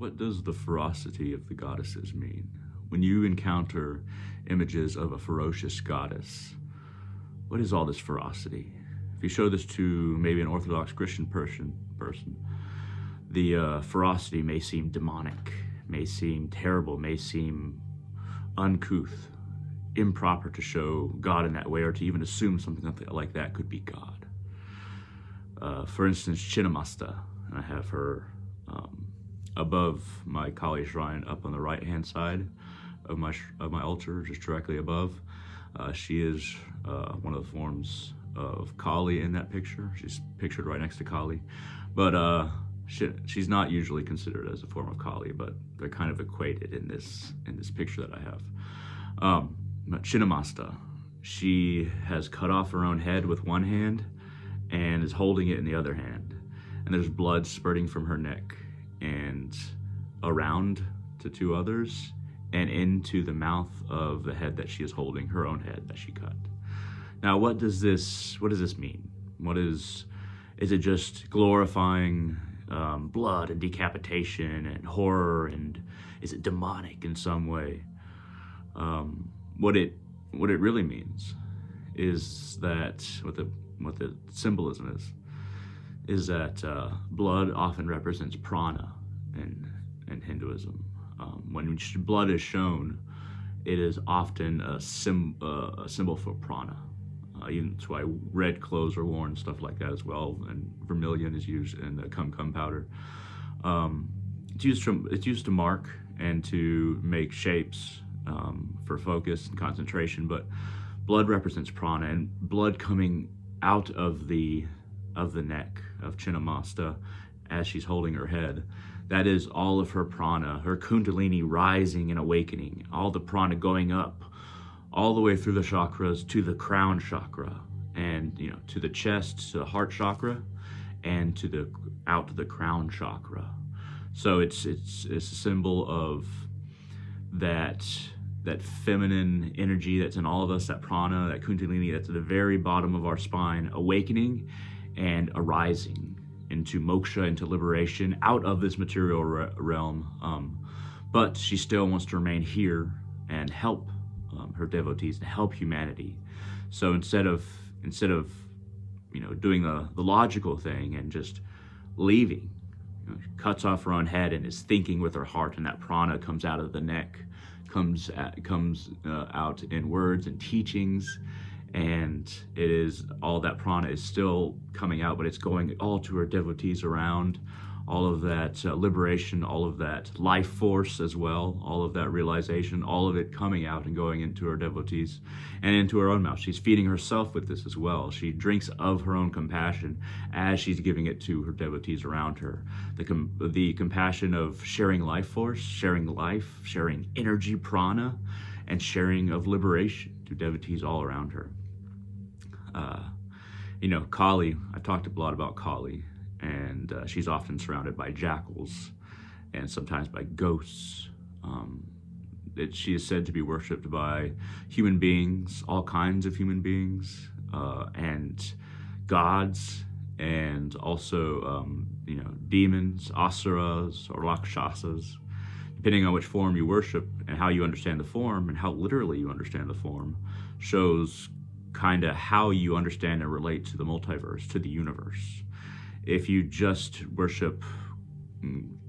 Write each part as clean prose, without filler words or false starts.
What does the ferocity of the goddesses mean? When you encounter images of a ferocious goddess, what is all this ferocity? If you show this to maybe an Orthodox Christian person, the ferocity may seem demonic, may seem terrible, may seem uncouth, improper to show God in that way, or to even assume something like that could be God. For instance, Chinnamasta, and I have her above my Kali shrine, up on the right-hand side of my altar, just directly above. She is one of the forms of Kali in that picture. She's pictured right next to Kali, but she's not usually considered as a form of Kali, but they're kind of equated in this picture that I have. But Chinnamasta, she has cut off her own head with one hand and is holding it in the other hand, and there's blood spurting from her neck and around to two others and into the mouth of the head that she is holding, her own head that she cut. Now, what does this mean? Is it just glorifying blood and decapitation and horror, and is it demonic in some way? What it really means is that what the symbolism is that blood often represents prana in Hinduism. When blood is shown, it is often a symbol for prana. Even that's why red clothes are worn, stuff like that as well, and vermilion is used in the kum powder. It's used to mark and to make shapes for focus and concentration, but blood represents prana, and blood coming out of the neck of Chinnamasta as she's holding her head. That is all of her prana, her kundalini rising and awakening, all the prana going up, all the way through the chakras to the crown chakra, and to the chest, to the heart chakra, and out to the crown chakra. So it's a symbol of that feminine energy that's in all of us, that prana, that kundalini that's at the very bottom of our spine, awakening and arising into moksha, into liberation, out of this material realm. But she still wants to remain here and help her devotees, and help humanity. So instead of doing the logical thing and just leaving, she cuts off her own head and is thinking with her heart, and that prana comes out of the neck, comes out in words and teachings, and it is all that prana is still coming out, but it's going all to her devotees around, all of that liberation, all of that life force as well, all of that realization, all of it coming out and going into her devotees and into her own mouth. She's feeding herself with this as well. She drinks of her own compassion as she's giving it to her devotees around her. The compassion of sharing life force, sharing life, sharing energy, prana, and sharing of liberation to devotees all around her. Kali, I've talked a lot about Kali, and she's often surrounded by jackals and sometimes by ghosts. She is said to be worshipped by human beings, all kinds of human beings, and gods, and also demons, asuras, or rakshasas. Depending on which form you worship and how you understand the form and how literally you understand the form, shows kind of how you understand and relate to the multiverse, to the universe. If you just worship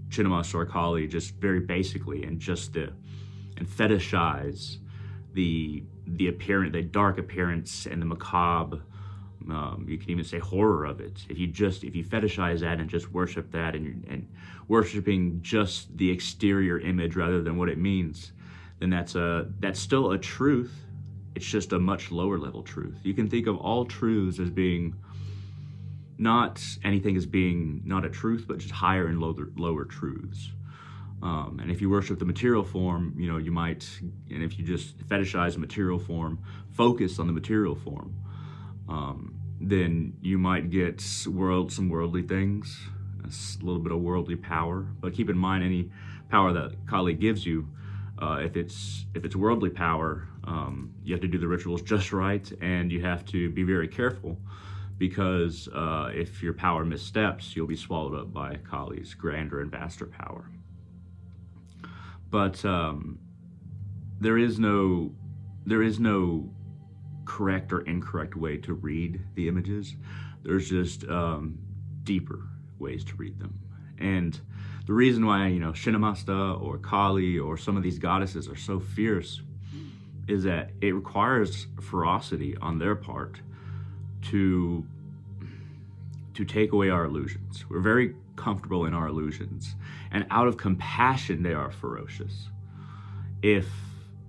Chinnamasta or Kali just very basically and fetishize the dark appearance and the macabre, you can even say horror of it. If you fetishize that and just worship that and worshiping just the exterior image rather than what it means, then that's still a truth. It's just a much lower level truth. You can think of all truths as being not anything as being not a truth, but just higher and lower truths. And if you worship the material form, you might, and if you just fetishize the material form, focus on the material form, then you might get some worldly things, a little bit of worldly power. But keep in mind, any power that Kali gives you, if it's worldly power, you have to do the rituals just right, and you have to be very careful, because if your power missteps, you'll be swallowed up by Kali's grander and vaster power. But there is no correct or incorrect way to read the images. There's just deeper ways to read them. And the reason why, Chinnamasta or Kali or some of these goddesses are so fierce is that it requires ferocity on their part to take away our illusions. We're very comfortable in our illusions, and out of compassion they are ferocious. If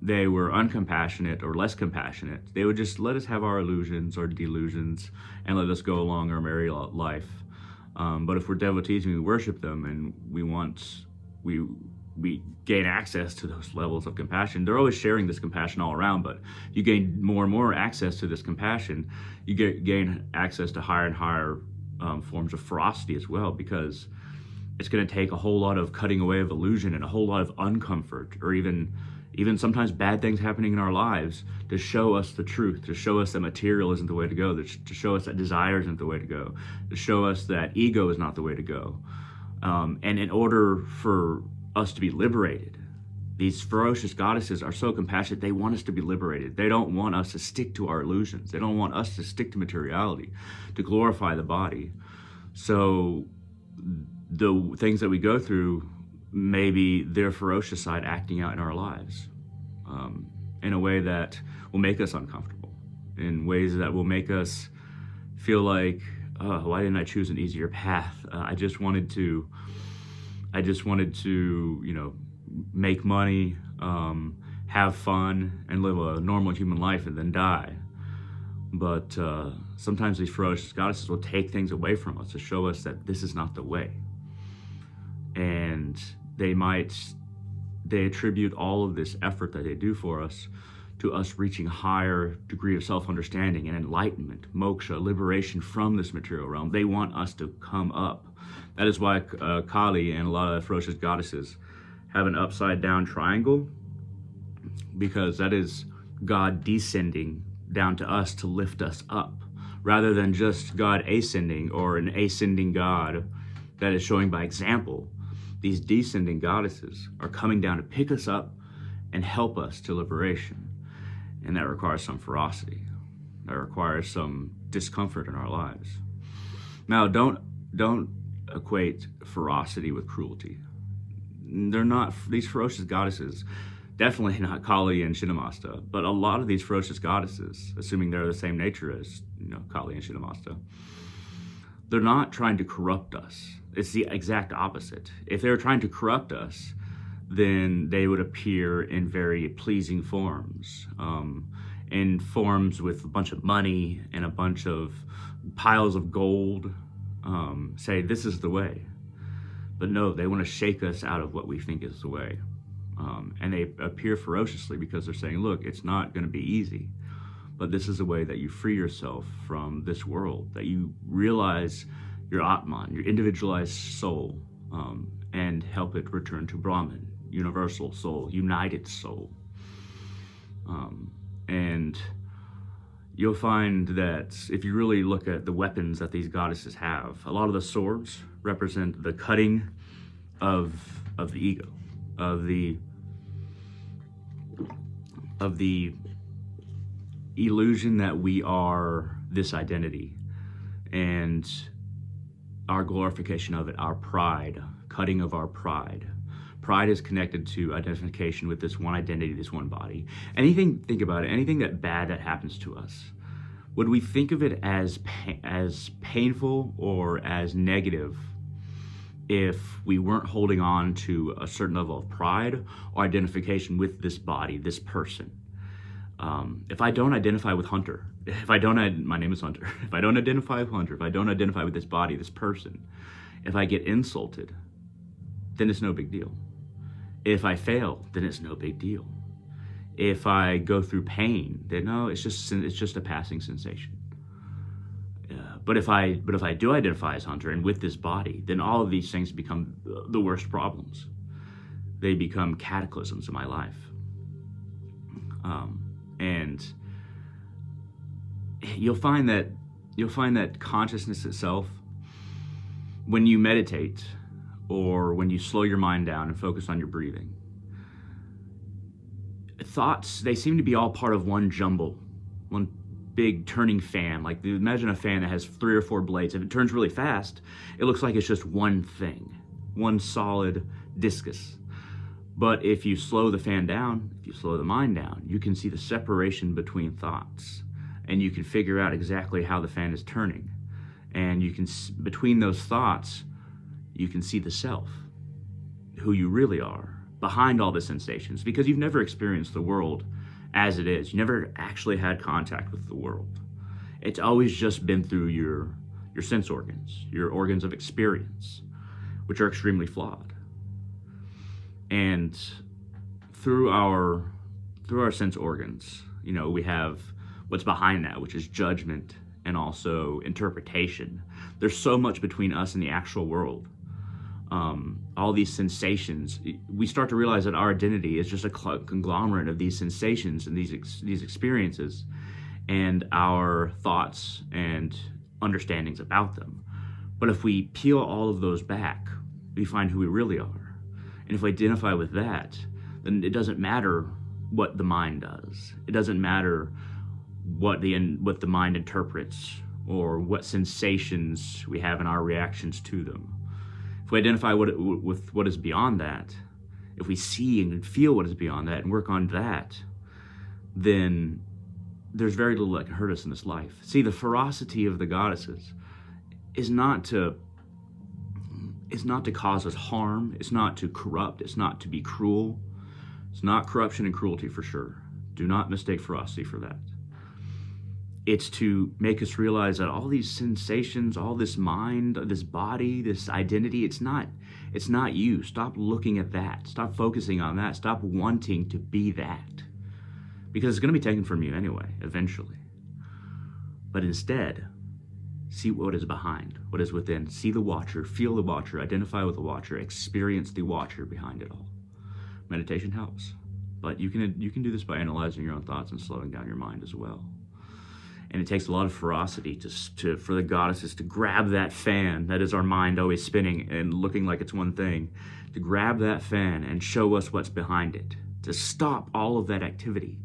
they were uncompassionate or less compassionate, they would just let us have our illusions or delusions and let us go along our merry life. But if we're devotees and we worship them and we gain access to those levels of compassion, they're always sharing this compassion all around, but you gain more and more access to this compassion, you gain access to higher and higher forms of ferocity as well, because it's going to take a whole lot of cutting away of illusion and a whole lot of uncomfort, or even sometimes bad things happening in our lives, to show us the truth, to show us that material isn't the way to go, to show us that desire isn't the way to go, to show us that ego is not the way to go. And in order for us to be liberated, these ferocious goddesses are so compassionate. They want us to be liberated. They don't want us to stick to our illusions. They don't want us to stick to materiality, to glorify the body. So the things that we go through, maybe their ferocious side acting out in our lives in a way that will make us uncomfortable, in ways that will make us feel like, oh, why didn't I choose an easier path? I just wanted to, make money, have fun, and live a normal human life and then die. But sometimes these ferocious goddesses will take things away from us to show us that this is not the way. And they attribute all of this effort that they do for us to us reaching a higher degree of self-understanding and enlightenment, moksha, liberation from this material realm. They want us to come up. That is why Kali and a lot of the ferocious goddesses have an upside down triangle, because that is God descending down to us to lift us up, rather than just God ascending, or an ascending God that is showing by example. These descending goddesses are coming down to pick us up and help us to liberation. And that requires some ferocity. That requires some discomfort in our lives. Now, don't equate ferocity with cruelty. They're not, these ferocious goddesses, definitely not Kali and Chinnamasta, but a lot of these ferocious goddesses, assuming they're the same nature as Kali and Chinnamasta, they're not trying to corrupt us. It's the exact opposite. If they were trying to corrupt us, then they would appear in very pleasing forms, in forms with a bunch of money and a bunch of piles of gold, say this is the way. But no, they want to shake us out of what we think is the way. And they appear ferociously because they're saying, look, it's not going to be easy, but this is a way that you free yourself from this world, that you realize your Atman, your individualized soul, and help it return to Brahman, universal soul, united soul. And you'll find that if you really look at the weapons that these goddesses have, a lot of the swords represent the cutting of the ego, of the illusion that we are this identity, and our glorification of it, our pride, cutting of our pride. Pride is connected to identification with this one identity, this one body. Think about it, anything bad that happens to us, would we think of it as painful or as negative if we weren't holding on to a certain level of pride or identification with this body, this person? If I don't identify with Hunter, my name is Hunter, if I don't identify with Hunter, if I don't identify with this body, this person, if I get insulted, then it's no big deal. If I fail, then it's no big deal. If I go through pain, then no, it's just a passing sensation. But if I do identify as Hunter and with this body, then all of these things become the worst problems. They become cataclysms in my life. And you'll find that consciousness itself, when you meditate or when you slow your mind down and focus on your breathing, thoughts, they seem to be all part of one jumble, one big turning fan. Like, imagine a fan that has 3 or 4 blades. If it turns really fast, it looks like it's just one thing, one solid discus. But if you slow the fan down, if you slow the mind down, you can see the separation between thoughts, and you can figure out exactly how the fan is turning. And you can, between those thoughts, you can see the self, who you really are, behind all the sensations, because you've never experienced the world as it is. You never actually had contact with the world. It's always just been through your sense organs, your organs of experience, which are extremely flawed. And through our sense organs, you know, we have what's behind that, which is judgment and also interpretation. There's so much between us and the actual world. All these sensations, we start to realize that our identity is just a conglomerate of these sensations and these experiences and our thoughts and understandings about them. But if we peel all of those back, we find who we really are. And if we identify with that, then it doesn't matter what the mind does. It doesn't matter what the mind interprets or what sensations we have in our reactions to them. If we identify with what is beyond that, if we see and feel what is beyond that and work on that, then there's very little that can hurt us in this life. See, the ferocity of the goddesses is not to cause us harm. It's not to corrupt. It's not to be cruel. It's not corruption and cruelty for sure. Do not mistake ferocity for that. It's to make us realize that all these sensations, all this mind, this body, this identity, it's not you. Stop looking at that. Stop focusing on that. Stop wanting to be that. Because it's going to be taken from you anyway, eventually. But instead, see what is behind, what is within. See the watcher, feel the watcher, identify with the watcher, experience the watcher behind it all. Meditation helps. But you can do this by analyzing your own thoughts and slowing down your mind as well. And it takes a lot of ferocity for the goddesses to grab that fan that is our mind always spinning and looking like it's one thing, to grab that fan and show us what's behind it, to stop all of that activity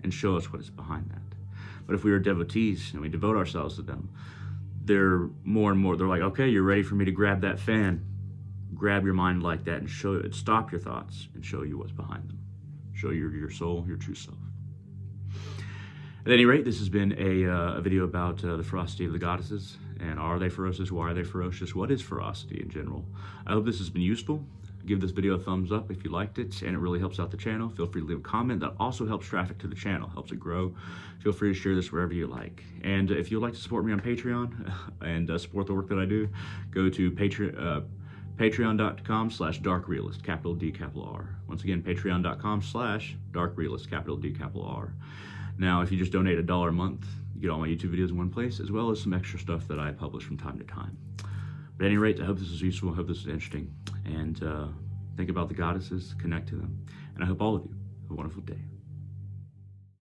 and show us what is behind that. But if we are devotees and we devote ourselves to them, they're more and more, they're like, okay, you're ready for me to grab that fan. Grab your mind like that and stop your thoughts and show you what's behind them. Show your soul, your true self. At any rate, this has been a video about the ferocity of the goddesses. And are they ferocious? Why are they ferocious? What is ferocity in general? I hope this has been useful. Give this video a thumbs up if you liked it, and it really helps out the channel. Feel free to leave a comment. That also helps traffic to the channel, helps it grow. Feel free to share this wherever you like. And if you'd like to support me on Patreon and support the work that I do, go to patreon.com/darkrealist, capital D, capital R. Once again, patreon.com/darkrealist, capital D, capital R. Now, if you just donate $1 a month, you get all my YouTube videos in one place, as well as some extra stuff that I publish from time to time. But at any rate, I hope this is useful. I hope this is interesting. And think about the goddesses, connect to them. And I hope all of you have a wonderful day.